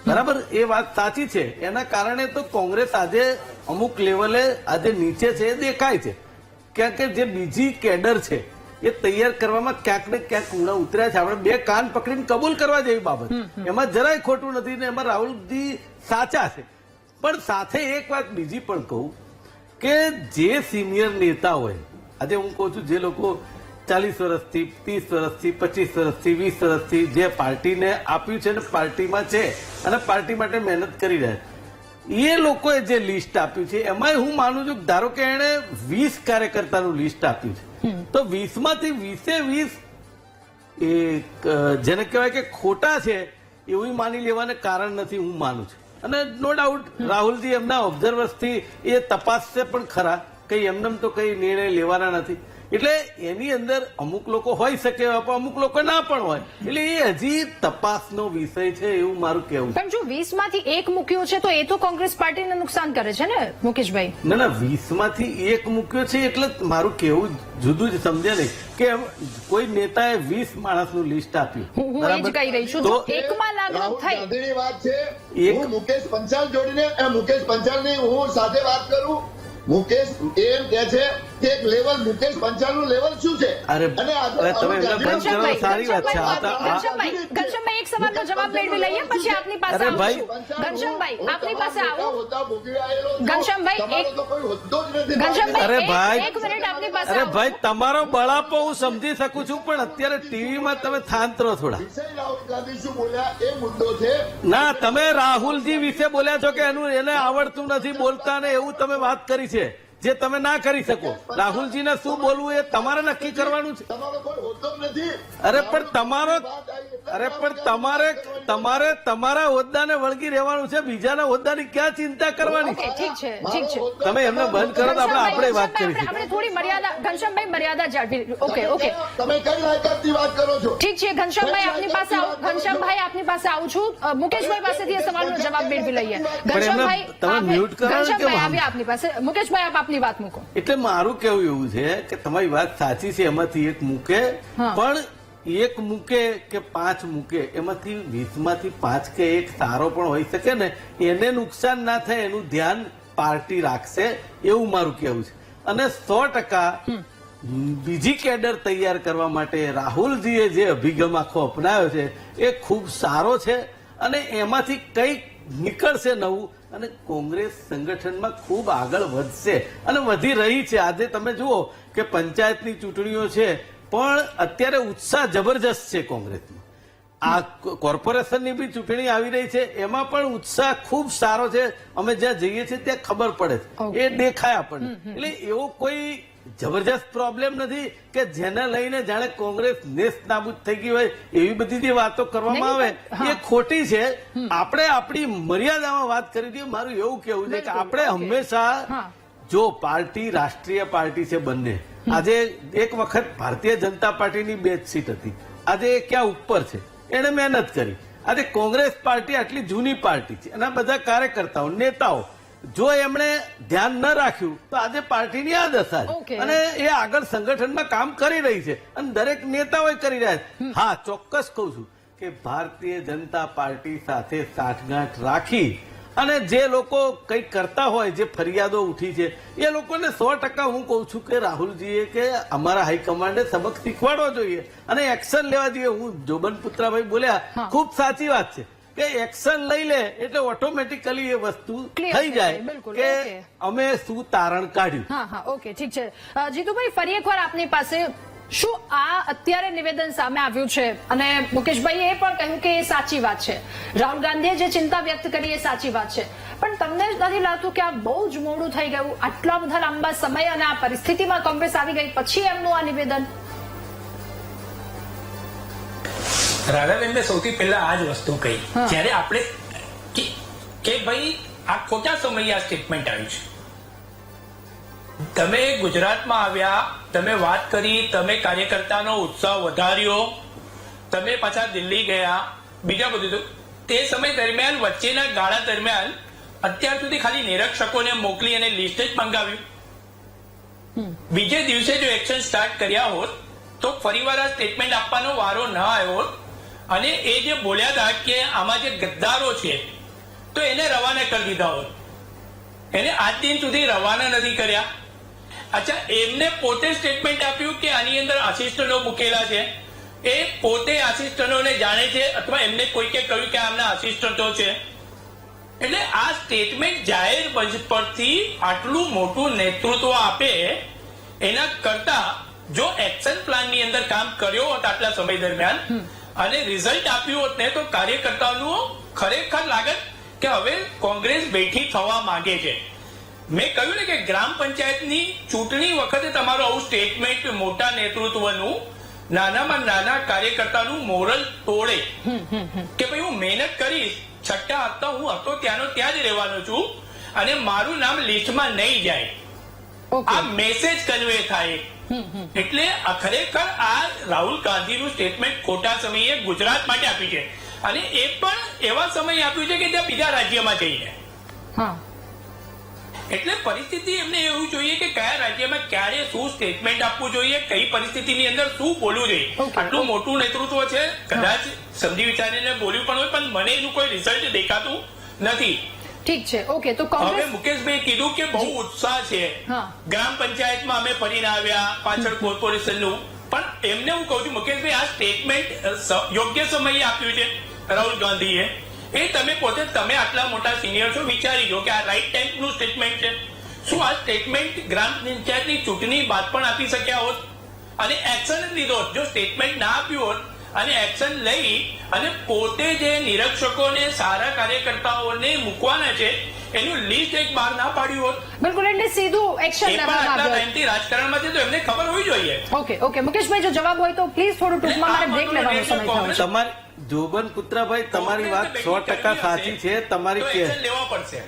બરાબર, એ વાત સાચી છે. એના કારણે તો કોંગ્રેસ આજે અમુક લેવલે આજે નીચે છે એ દેખાય છે. કારણ કે જે બીજી કેડર છે એ તૈયાર કરવામાં ક્યાંક ને ક્યાંક ઊંડા ઉતર્યા છે. આપણે બે કાન પકડીને કબૂલ કરવા જેવી બાબત, એમાં જરાય ખોટું નથી ને એમાં રાહુલજી સાચા છે. પણ સાથે એક વાત બીજી પણ કહું કે જે સિનિયર નેતા હોય, આજે હું કહું છું જે લોકો 40 વર્ષથી 30 વર્ષથી 25 વર્ષથી 20 વર્ષથી જે પાર્ટીને આપ્યું છે ને પાર્ટીમાં છે અને પાર્ટી માટે મહેનત કરી રહ્યા છે, એ લોકોએ જે લિસ્ટ આપ્યું છે એમાં હું માનું છું કે ધારો કે એણે 20 કાર્યકર્તાનું લિસ્ટ આપ્યું છે તો 20 માંથી 20 જેને કહેવાય કે ખોટા છે એવું માની લેવાને કારણ નથી, હું માનું છું. અને નો ડાઉટ રાહુલજી એમના ઓબ્ઝર્વર્સથી એ તપાસશે પણ ખરા, કઈ એમને તો કઈ નિર્ણય લેવાના નથી. એટલે એની અંદર અમુક લોકો હોઈ શકે અમુક લોકો ના પણ હોય. એટલે એ હજી તપાસનો વિષય છે એવું મારું કહેવું છે. પણ જો 20 માંથી એક મૂક્યો છે તો એ તો કોંગ્રેસ પાર્ટીને નુકસાન કરે છે ને મુકેશભાઈ? ના 20 માંથી એક મૂક્યો છે એટલે મારું કેવું જુદું જ સમજે નહીં કે કોઈ નેતાએ 20 માણસનું લિસ્ટ આપ્યું. હું એ જ કહી રહી છું, જો એકમાં લાગણી થઈ. ગાંધીની વાત છે, હું મુકેશ પંચાલ જોડીને મુકેશ પંચાલની હું સાથે વાત કરું. મુકેશ એમ કે છે કે એક લેવલ મુકેશ પંચાલનું લેવલ શું છે? અરે તમે એમને બંધ કરો, સારી વાત છે. ઘનશ્યામભાઈ એક સવાલનો જવાબ મેળવી લઈએ પછી આપની પાસે આવું છું. ઘનશ્યામભાઈ આપની પાસે આવું. અરે ભાઈ, એક મિનિટ આપની પાસે અરે આવું. ભાઈ તમારો બળાપો હું સમજી શકું છું પણ અત્યારે ટીવીમાં તમે થાંત રહો થોડા. રાહુલ ગાંધી શું બોલ્યા એ મુદ્દો છે. ના, તમે રાહુલજી વિશે બોલ્યા છો કે એને આવડતું નથી બોલતા ને એવું તમે વાત કરી છે જે તમે ના કરી શકો. રાહુલજીને શું બોલવું એ તમારે નક્કી કરવાનું છે. તમારો કોઈ હોદ્દો નથી. અરે પણ તમારે તમારા હોદ્દાને વળગી રહેવાનું છે, બીજાના હોદ્દાની ક્યાં ચિંતા કરવાની? ઓકે, ઠીક છે, ઠીક છે. તમે એમને બંધ કરો તો આપણે વાત કરીશું. આપણે થોડી મર્યાદા, ઘનશ્યામભાઈ મર્યાદા જાળવી. ઓકે ઓકે, તમે કઈ લાયકાતની વાત કરો છો? ઠીક છે. ઘનશ્યામભાઈ આપની પાસે આવું. ઘનશ્યામભાઈ આપની પાસે આવું છું. મુકેશભાઈ પાસેથી એ સવાલનો જવાબ મેળવી લઈએ. ઘનશ્યામભાઈ તમે મ્યુટ કરો ને કે ઘનશ્યામભાઈ આવ્યા આપની પાસે. મુકેશભાઈ આપ આપની વાત મૂકો. એટલે મારું કેવું એવું છે કે તમારી વાત સાચી છે, એમાંથી એક મૂકે પણ એક મૂકે કે 5 મૂકે એમાંથી 20 માંથી 5 કે એક સારો પણ હોઈ શકે ને, એને નુકસાન ના થાય એનું ધ્યાન પાર્ટી રાખશે એવું મારું કેવું છે. અને 100% બીજી કેડર તૈયાર કરવા માટે રાહુલજીએ જે અભિગમ આખો અપનાવ્યો છે એ ખૂબ સારો છે અને એમાંથી કંઈક નીકળશે નવું અને કોંગ્રેસ સંગઠનમાં ખૂબ આગળ વધશે અને વધી રહી છે. આજે તમે જુઓ કે પંચાયતની ચૂંટણીઓ છે પણ અત્યારે ઉત્સાહ જબરજસ્ત છે કોંગ્રેસમાં. આ કોર્પોરેશનની બી ચૂંટણી આવી રહી છે એમાં પણ ઉત્સાહ ખૂબ સારો છે. અમે જ્યાં જઈએ છીએ ત્યાં ખબર પડે છે, એ દેખાય આપણને. એટલે એવો કોઈ જબરજસ્ત પ્રોબ્લેમ નથી કે જેને લઈને જાણે કોંગ્રેસ નેસ્ત નાબૂદ થઈ ગઈ હોય એવી બધી જે વાતો કરવામાં આવે એ ખોટી છે. આપણે આપણી મર્યાદામાં વાત કરી હતી. મારું એવું કેવું છે કે આપણે હંમેશા જો પાર્ટી રાષ્ટ્રીય પાર્ટી છે બંને. આજે એક વખત ભારતીય જનતા પાર્ટીની 2 સીટ હતી, આજે ક્યાં ઉપર છે, એને મહેનત કરી. આજે કોંગ્રેસ પાર્ટી આટલી જૂની પાર્ટી છે, એના બધા કાર્યકર્તાઓ નેતાઓ જો એમણે ધ્યાન ન રાખ્યું તો આજે પાર્ટીની આ દશા છે અને એ આગળ સંગઠનમાં કામ કરી રહી છે અને દરેક નેતાઓ કરી રહ્યા છે. હા, ચોક્કસ કહું છું કે ભારતીય જનતા પાર્ટી સાથે સાંઠગાંઠ રાખી અને જે લોકો કંઈક કરતા હોય, જે ફરિયાદો ઉઠી છે એ લોકોને 100% હું કહું છું કે રાહુલજીએ કે અમારા હાઈકમાન્ડે સબક શીખવાડવો જોઈએ અને એક્શન લેવા જોઈએ. હું જોબન પુત્રાભાઈ બોલ્યા ખૂબ સાચી વાત છે કે એક્શન લઈ લે એટલે ઓટોમેટિકલી એ વસ્તુ થઈ જાય કે અમે શું તારણ કાઢ્યું. હા, ઓકે, ઠીક છે. જીતુભાઈ ફરી એકવાર આપની પાસે, શું આ અત્યારે નિવેદન સામે આવ્યું છે અને મુકેશભાઈએ એ પણ કહ્યું કે એ સાચી વાત છે, રાહુલ ગાંધીએ જે ચિંતા વ્યક્ત કરી એ સાચી વાત છે, પણ તમને નથી લાગતું કે આ બહુ જ મોડું થઈ ગયું? આટલા બધા લાંબા સમય અને આ પરિસ્થિતિમાં કોંગ્રેસ આવી ગઈ પછી એમનું આ નિવેદન? રાધાબેન સૌથી પહેલા આ જ વસ્તુ કહી જયારે આપણે કે ભાઈ આ ખોટા સમયે આ સ્ટેટમેન્ટ આવ્યું છે. તમે ગુજરાતમાં આવ્યા, તમે વાત કરી, તમે કાર્યકર્તાનો ઉત્સાહ વધાર્યો, તમે પાછા દિલ્હી ગયા, બીજા બધું તે સમય દરમિયાન વચ્ચેના ગાળા દરમિયાન અત્યાર સુધી ખાલી નિરીક્ષકોને મોકલી અને લિસ્ટ જ મંગાવ્યું. બીજે દિવસે જો એક્શન સ્ટાર્ટ કર્યા હોત તો ફરીવાર આ સ્ટેટમેન્ટ આપવાનો વારો ન આવ્યો હોત અને એ જે બોલ્યા હતા કે આમાં જે ગદ્દારો છે તો એને રવાના કરી દીધા હોત. એને આજ દિન સુધી રવાના નથી કર્યા. અચ્છા, એમને પોતે સ્ટેટમેન્ટ આપ્યું કે આની અંદર આસિસ્ટન્ટો મૂકેલા છે, એ પોતે આસિસ્ટન્ટોને જાણે છે અથવા એમને કોઈકે કહ્યું કે આમના આસિસ્ટન્ટો છે. એટલે આ સ્ટેટમેન્ટ જાહેર મંચ પરથી આટલું મોટું નેતૃત્વ આપે એના કરતા જો એક્શન પ્લાનની અંદર કામ કર્યો હોત આટલા સમય દરમિયાન અને રિઝલ્ટ આપ્યું હોત ને તો કાર્યકર્તાઓનું ખરેખર લાગત કે હવે કોંગ્રેસ બેઠી થવા માંગે છે. મેં કહ્યું ને કે ગ્રામ પંચાયતની ચૂંટણી વખતે તમારું આવું સ્ટેટમેન્ટ મોટા નેતૃત્વનું નાનામાં નાના કાર્યકર્તાનું મોરલ તોડે કે ભાઈ હું મહેનત કરીશ, છઠ્ઠા હપ્તા હું હતો ત્યાંનો ત્યાં જ રહેવાનો છું અને મારું નામ લિસ્ટમાં નહીં જાય. આ મેસેજ કન્વે થાય. એટલે ખરેખર આ રાહુલ ગાંધીનું સ્ટેટમેન્ટ ખોટા સમયે ગુજરાત માટે આપ્યું છે અને એ પણ એવા સમયે આપ્યું છે કે ત્યાં બીજા રાજ્યમાં જઈને. એટલે પરિસ્થિતિ એમને એવું જોઈએ કે કયા રાજ્યમાં ક્યારે શું સ્ટેટમેન્ટ આપવું જોઈએ, કઈ પરિસ્થિતિની અંદર શું બોલવું જોઈએ. આટલું મોટું નેતૃત્વ છે, કદાચ સમજી વિચારીને બોલ્યું પણ હોય, પણ મને એનું કોઈ રિઝલ્ટ દેખાતું નથી. ઠીક છે, ઓકે. તો હવે મુકેશભાઈ કીધું કે બહુ ઉત્સાહ છે, ગ્રામ પંચાયતમાં અમે ફરીને આવ્યા, પાછળ કોર્પોરેશનનું, પણ એમને હું કહું છું મુકેશભાઈ આ સ્ટેટમેન્ટ યોગ્ય સમયે આપ્યું છે રાહુલ ગાંધીએ. એ તમે પોતે તમે આટલા મોટા સિનિયર છો, વિચારી લો કે આ રાઈટ ટાઈમનું સ્ટેટમેન્ટ છે. શું આ સ્ટેટમેન્ટ ગ્રામ પંચાયતની ચૂંટણી બાદ પણ આપી શક્યા હોત અને એક્શન જ લીધો હોત? જો સ્ટેટમેન્ટ ના આપ્યું હોત અને એક્શન લઈ અને પોતે જે નિરીક્ષકોને સારા કાર્યકર્તાઓને મૂકવાના છે એનું લિસ્ટ એક બહાર ના પાડ્યું હોત. બિલકુલ, એટલે સીધું એક્શન લેવામાં આવ્યું. ટાઈમથી રાજકારણમાં છે તો એમને ખબર હોવી જોઈએ. ઓકે મુકેશભાઈ, જો જવાબ હોય તો પ્લીઝ થોડું ટૂંકમાં મારે બ્રેક લેવાનો સમય થયો છે. તમારી જોબન પુત્રભાઈ, તમારી વાત 100% સાચી છે. તમારી લેવા પડશે.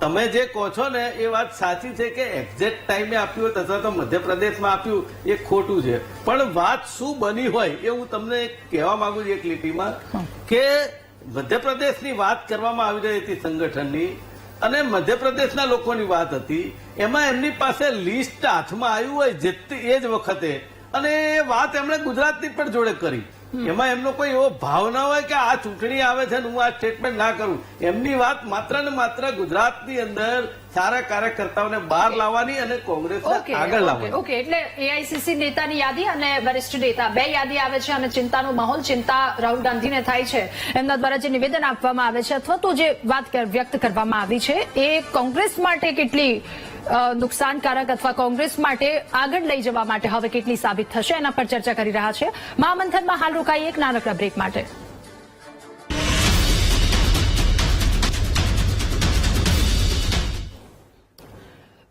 તમે જે કહો છો ને એ વાત સાચી છે કે એક્ઝેક્ટ ટાઈમે આપ્યું હોત અથવા તો મધ્યપ્રદેશમાં આપ્યું એ ખોટું છે, પણ વાત શું બની હોય એ હું તમને કહેવા માંગુ છું એક લીટીમાં કે મધ્યપ્રદેશની વાત કરવામાં આવી રહી હતી સંગઠનની અને મધ્યપ્રદેશના લોકોની વાત હતી. એમાં એમની પાસે લિસ્ટ હાથમાં આવ્યું હોય એ જ વખતે અને એ વાત એમણે ગુજરાતની પણ જોડે કરી. એમાં એમનો કોઈ એવો ભાવ ના હોય કે આ ચૂંટણી આવે છે હું આ સ્ટેટમેન્ટ ના કરું. એમની વાત માત્ર ને માત્ર ગુજરાતની અંદર સારા કાર્યકર્તાઓને બહાર લાવવાની અને કોંગ્રેસને આગળ લાવવાની. ઓકે, એટલે એઆઈસીસી નેતાની યાદી અને વરિષ્ઠ નેતા બે યાદી આવે છે અને ચિંતાનો માહોલ, ચિંતા રાહુલ ગાંધીને થાય છે. એમના દ્વારા જે નિવેદન આપવામાં આવે છે અથવા તો જે વાત વ્યક્ત કરવામાં આવી છે એ કોંગ્રેસ માટે કેટલી નુકસાનકારક અથવા કોંગ્રેસ માટે આગળ લઈ જવા માટે હવે કેટલી સાબિત થશે એના પર ચર્ચા કરી રહ્યા છે. મહામંથનમાં હાલ રોકાઈ એક નાનકડા બ્રેક માટે.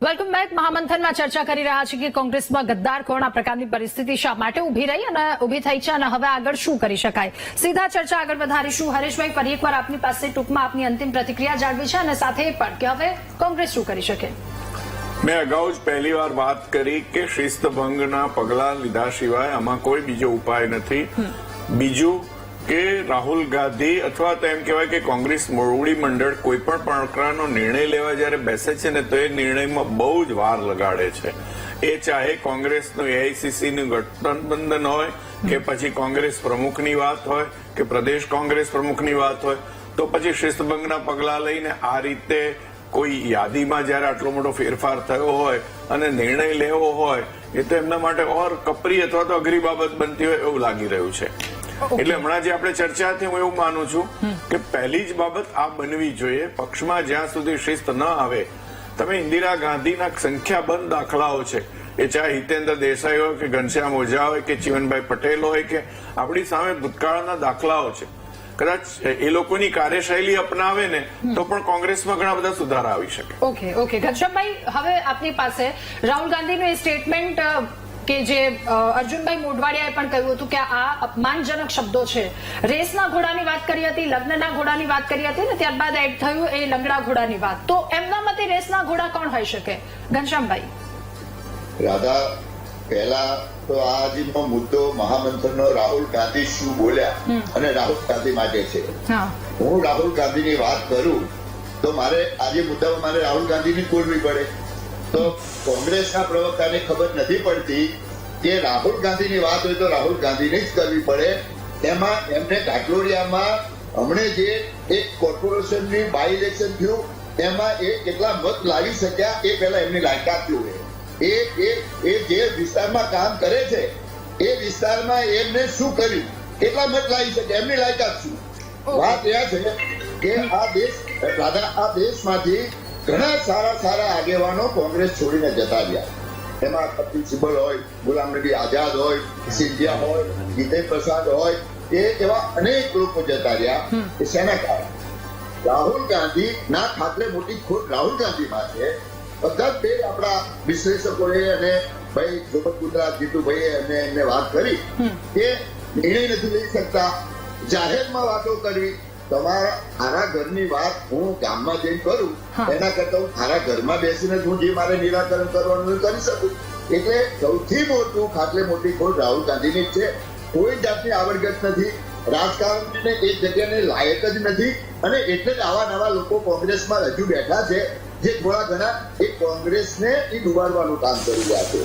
Welcome back. મહામંથનમાં ચર્ચા કરી રહ્યા છે કે કોંગ્રેસમાં ગદ્દાર કોણ, આ પ્રકારની પરિસ્થિતિ શા માટે ઉભી રહી અને ઉભી થઈ છે અને હવે આગળ શું કરી શકાય. સીધા ચર્ચા આગળ વધારીશું. હરેશભાઈ, ફરી એકવાર આપની પાસે ટૂંકમાં આપની અંતિમ પ્રતિક્રિયા જાણવી છે અને સાથે પણ કે હવે કોંગ્રેસ શું કરી શકે. મેં અગાઉ જ પહેલી વાર વાત કરી કે શિસ્તભંગના પગલાં લીધા સિવાય આમાં કોઈ બીજો ઉપાય નથી. બીજું કે રાહુલ ગાંધી અથવા તો એમ કહેવાય કે કોંગ્રેસ મોવડી મંડળ કોઈ પણ પ્રકારનો નિર્ણય લેવા જયારે બેસે છે ને તો એ નિર્ણયમાં બહુ જ વાર લગાડે છે. એ ચાહે કોંગ્રેસનું એઆઈસીસીનું ગઠબંધન હોય કે પછી કોંગ્રેસ પ્રમુખની વાત હોય કે પ્રદેશ કોંગ્રેસ પ્રમુખની વાત હોય તો પછી શિસ્તભંગના પગલાં લઈને આ રીતે કોઈ યાદીમાં જયારે આટલો મોટો ફેરફાર થયો હોય અને નિર્ણય લેવો હોય એ તો એમના માટે ઓર કપરી અથવા તો અઘરી બાબત બનતી હોય એવું લાગી રહ્યું છે. એટલે હમણાં જે આપણે ચર્ચા હતી હું એવું માનું છું કે પહેલી જ બાબત આ બનવી જોઈએ. પક્ષમાં જ્યાં સુધી શિસ્ત ન આવે, તમે ઇન્દિરા ગાંધીના સંખ્યાબંધ દાખલાઓ છે, એ ચાહે હિતેન્દ્ર દેસાઈ હોય કે ઘનશ્યામ ઓઝા હોય કે ચીમનભાઈ પટેલ હોય કે આપણી સામે ભૂતકાળના દાખલાઓ છે. કદાચ એ લોકોની કાર્યશૈલી અપનાવે ને તો પણ કોંગ્રેસમાં ઘણા બધા સુધારા આવી શકે. ઓકે ઘનશ્યામભાઈ, હવે આપની પાસે રાહુલ ગાંધીનું એ સ્ટેટમેન્ટ કે જે અર્જુનભાઈ મોઢવાડિયાએ પણ કહ્યું હતું કે આ અપમાનજનક શબ્દો છે. રેસના ઘોડાની વાત કરી હતી, લગ્નના ઘોડાની વાત કરી હતી ને ત્યારબાદ એડ થયું એ લંગડા ઘોડાની વાત. તો એમના મતે રેસના ઘોડા કોણ હોઈ શકે? ઘનશ્યામભાઈ. રાધા, પહેલા તો આજનો મુદ્દો મહામંથનનો રાહુલ ગાંધી શું બોલ્યા અને રાહુલ ગાંધી માટે છે. હા હું રાહુલ ગાંધીની વાત કરું તો મારે આજે મુદ્દામાં મારે રાહુલ ગાંધીની બોલવી પડે. તો કોંગ્રેસના પ્રવક્તાને ખબર નથી પડતી કે રાહુલ ગાંધીની વાત હોય તો રાહુલ ગાંધીને જ કરવી પડે. એમાં એમને ઘાટલોડિયામાં હમણે જે એક કોર્પોરેશનની બાય ઇલેક્શન થયું એમાં એ કેટલા મત લાવી શક્યા એ પહેલા એમની લાયકાત જોવે. એ જે વિસ્તારમાં કામ કરે છે એ વિસ્તારમાં એમને શું કર્યું, કેટલા મત લાવી શકે, એમની લાયકાત શું. વાત એ છે કે આ દેશમાંથી ઘણા સારા આગેવાનો કોંગ્રેસ છોડીને જતા રહ્યા. એમાં કપિલ સિબ્બલ હોય, ગુલામ નબી આઝાદ હોય, સિંધિયા હોય, જીતેન્દ્ર પ્રસાદ હોય, એવા અનેક લોકો જતા રહ્યા. એ શેના કારણે? રાહુલ ગાંધી ના ખાતરે મોટી ખોટ રાહુલ ગાંધીમાં છે. બધા જ બે આપણા વિશ્લેષકોએ અને ભાઈ ગોપત ગુજરાત જીતુભાઈએ એમને વાત કરી કે નિર્ણય નથી લઈ શકતા, જાહેરમાં વાતો કરવી. તમારા મારા ઘરની વાત હું ગામમાં જઈને કરું એના કરતા હું મારા ઘરમાં બેસીને હું જે મારે નિરાકરણ કરવાનું કરી શકું. એટલે સૌથી મોટું ખાટલે મોટી ખોટ રાહુલ ગાંધીની જ છે. કોઈ જાતની આવડગત નથી, રાજકારણને એક જગ્યાને લાયક જ નથી. અને એટલે જ આવા નવા લોકો કોંગ્રેસમાં હજુ બેઠા છે જે થોડા ઘણા એ કોંગ્રેસને ડુબાડવાનું કામ કરી રહ્યા છે.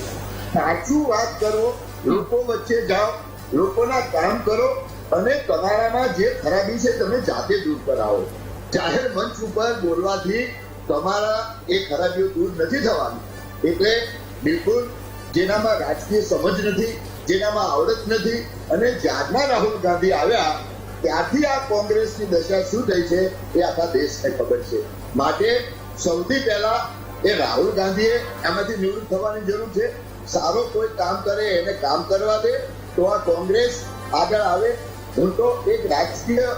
સાચું વાત કરો, લોકો વચ્ચે જાઓ, લોકોના કામ કરો અને તમારામાં જે ખરાબી છે તમે જાતે દૂર કરાવો. જાહેર મંચ ઉપર બોલવાથી તમારા એ ખરાબીઓ દૂર નથી થવાની. એટલે બિલકુલ જેનામાં રાજકીય સમજ નથી, જેનામાં આવડત નથી, અને જ્યારના રાહુલ ગાંધી આવ્યા ત્યારથી આ કોંગ્રેસની દશા શું થઈ છે એ આખા દેશને ખબર છે. માટે સૌથી પહેલા એ રાહુલ ગાંધીએ એમાંથી નિવૃત્ત થવાની જરૂર છે. સારો કોઈ કામ કરે એને કામ કરવા દે તો આ કોંગ્રેસ આગળ આવે. હું તો એક રાજકીય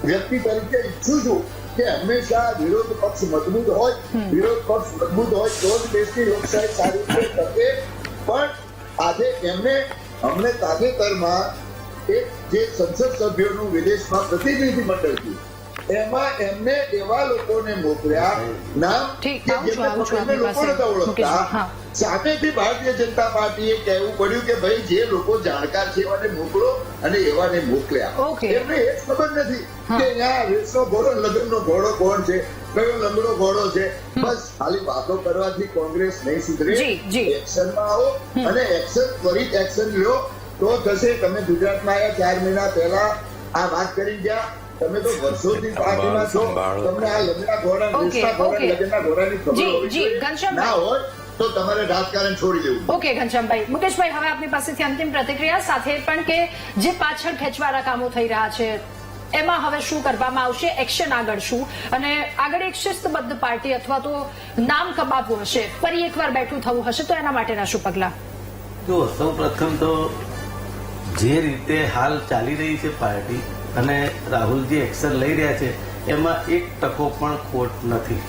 વ્યક્તિ તરીકે ઈચ્છું છું કે હંમેશા વિરોધ પક્ષ મજબૂત હોય, વિરોધ પક્ષ મજબૂત હોય તો જ દેશની લોકશાહી સારી રીતે ટકે. પણ આજે અમને તાજેતરમાં એક જે સંસદ સભ્યોનું વિદેશમાં પ્રતિનિધિ મંડળ થયું એમાં એમને એવા લોકોને મોકલ્યા નામ કે જેમને લોકો નતા ઓળખતા. સામેથી ભારતીય જનતા પાર્ટીએ કહેવું પડ્યું કે ભાઈ જે લોકો જાણકાર છે એવાને મોકલો, અને એવાને મોકલ્યા. એમને એ જ ખબર નથી કે અહીંયા રેસનો ઘોડો, લગ્નનો ઘોડો કોણ છે, કયો લંગડો ઘોડો છે. બસ ખાલી વાતો કરવાથી કોંગ્રેસ નહીં સુધરે. એક્શનમાં આવો અને ત્વરિત એક્શન લ્યો તો થશે. તમે ગુજરાતમાં આવ્યા 4 મહિના પહેલા આ વાત કરી ગયા. તમે તો વર્ષોથી પાર્ટીમાં છો, તમને આ લગ્નના ઘોડા, લગ્નના ઘોડાની ખબર ના હોય તો તમારે રાજકારણ છોડી દેવું. ઓકે ઘનશ્યામભાઈ. મુકેશભાઈ, હવે આપની પાસેથી અંતિમ પ્રતિક્રિયા સાથે પણ કે જે પાછળ ખેંચવાના કામો થઈ રહ્યા છે એમાં હવે શું કરવામાં આવશે, એક્શન આગળ શું, અને આગળ એક શિસ્તબદ્ધ પાર્ટી અથવા તો નામ કબાબવું હશે, ફરી એકવાર બેઠું થવું હશે તો એના માટેના શું પગલા? જો સૌ પ્રથમ તો જે રીતે હાલ ચાલી રહી છે પાર્ટી અને રાહુલજી એક્શન લઈ રહ્યા છે એમાં 1% પણ ખોટ નથી.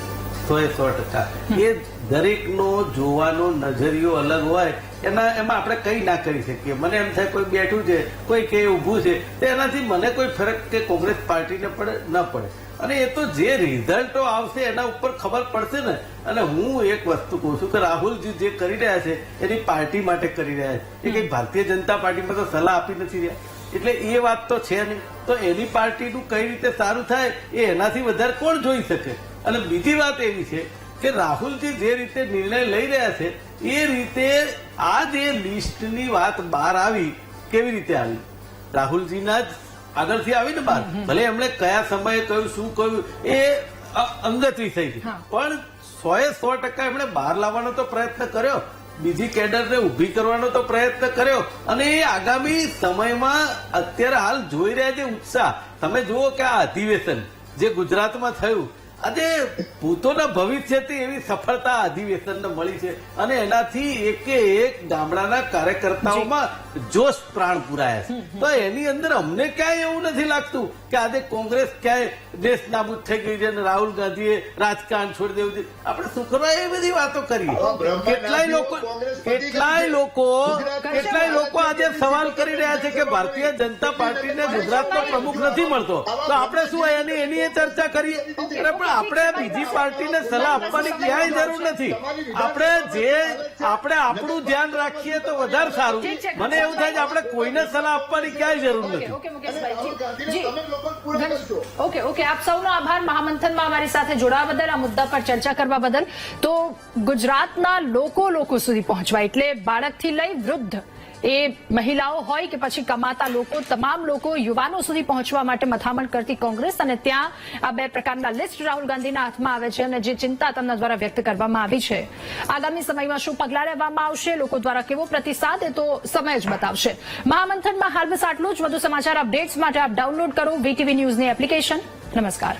100%. એ દરેકનો જોવાનો નજરિયો અલગ હોય. એમાં આપણે કઈ ના કરી શકીએ. મને એમ થાય કોઈ બેઠું છે, કોઈ કે ઊભું છે, તો એનાથી મને કોઈ ફરક કે કોંગ્રેસ પાર્ટીને પડે ન પડે. અને એ તો જે રિઝલ્ટો આવશે એના ઉપર ખબર પડશે ને. અને હું એક વસ્તુ કહું છું કે રાહુલજી જે કરી રહ્યા છે એની પાર્ટી માટે કરી રહ્યા છે. એ કઈ ભારતીય જનતા પાર્ટીમાં તો સલાહ આપી નથી રહ્યા. એટલે એ વાત તો છે નહીં. તો એની પાર્ટીનું કઈ રીતે સારું થાય એ એનાથી વધારે કોણ જોઈ શકે. અને બીજી વાત એવી છે કે રાહુલજી જે રીતે નિર્ણય લઈ રહ્યા છે એ રીતે આ જે લિસ્ટની વાત બહાર આવી, કેવી રીતે આવી? રાહુલજીના જ આગળથી આવી ને બહાર. ભલે એમણે કયા સમયે કહ્યું, શું કહ્યું એ અંગત વિષય છે, પણ 100% એમણે બહાર લાવવાનો તો પ્રયત્ન કર્યો, બીજી કેડરને ઉભી કરવાનો તો પ્રયત્ન કર્યો. અને એ આગામી સમયમાં અત્યારે હાલ જોઈ રહ્યા છે ઉત્સાહ. તમે જુઓ કે આ અધિવેશન જે ગુજરાતમાં થયું, આજે ભૂતોના ભવિષ્યથી એવી સફળતા અધિવેશનને મળી છે. અને એનાથી એકે એક ગામડાના કાર્યકર્તાઓમાં જોશ પ્રાણ પુરાયા છે. તો એની અંદર અમને ક્યાંય એવું નથી લાગતું કે આજે કોંગ્રેસ ક્યાંય દેશ નાબૂદ થઈ ગઈ છે અને રાહુલ ગાંધીએ રાજકારણ છોડી દેવું છે. આપણે શું કરવા એ બધી વાતો કરીએ? કેટલાય લોકો આજે સવાલ કરી રહ્યા છે કે ભારતીય જનતા પાર્ટીને ગુજરાતનો પ્રમુખ નથી મળતો, તો આપણે શું એની ચર્ચા કરીએ? પણ પણ આપણે બીજી પાર્ટીને સલાહ આપવાની ક્યાંય જરૂર નથી. આપણે આપણું ધ્યાન રાખીએ તો વધારે સારું. મને એવું થાય છે આપણે કોઈને સલાહ આપવાની ક્યાંય જરૂર નથી. ઓકે મુકેશભાઈ, ઓકે આપ સૌનો આભાર મહામંથનમાં અમારી સાથે જોડાવા બદલ, આ મુદ્દા પર ચર્ચા કરવા બદલ. તો ગુજરાતના લોકો સુધી પહોંચવા એટલે બાળકથી લઈ વૃદ્ધ, એ મહિલાઓ હોય કે પછી કમાતા લોકો, તમામ લોકો, યુવાનો સુધી પહોંચવા માટે મથામણ કરતી કોંગ્રેસ, અને ત્યાં આ બે પ્રકારના લિસ્ટ રાહુલ ગાંધીના હાથમાં આવે છે અને જે ચિંતા તેમના દ્વારા વ્યક્ત કરવામાં આવી છે. આગામી સમયમાં શું પગલાં લેવામાં આવશે, લોકો દ્વારા કેવો પ્રતિસાદ, એ તો સમય જ બતાવશે. મહામંથનમાં હાલ બસ આટલું જ. વધુ સમાચાર અપડેટ્સ માટે આપ ડાઉનલોડ કરો VTV ન્યૂઝની એપ્લિકેશન. નમસ્કાર.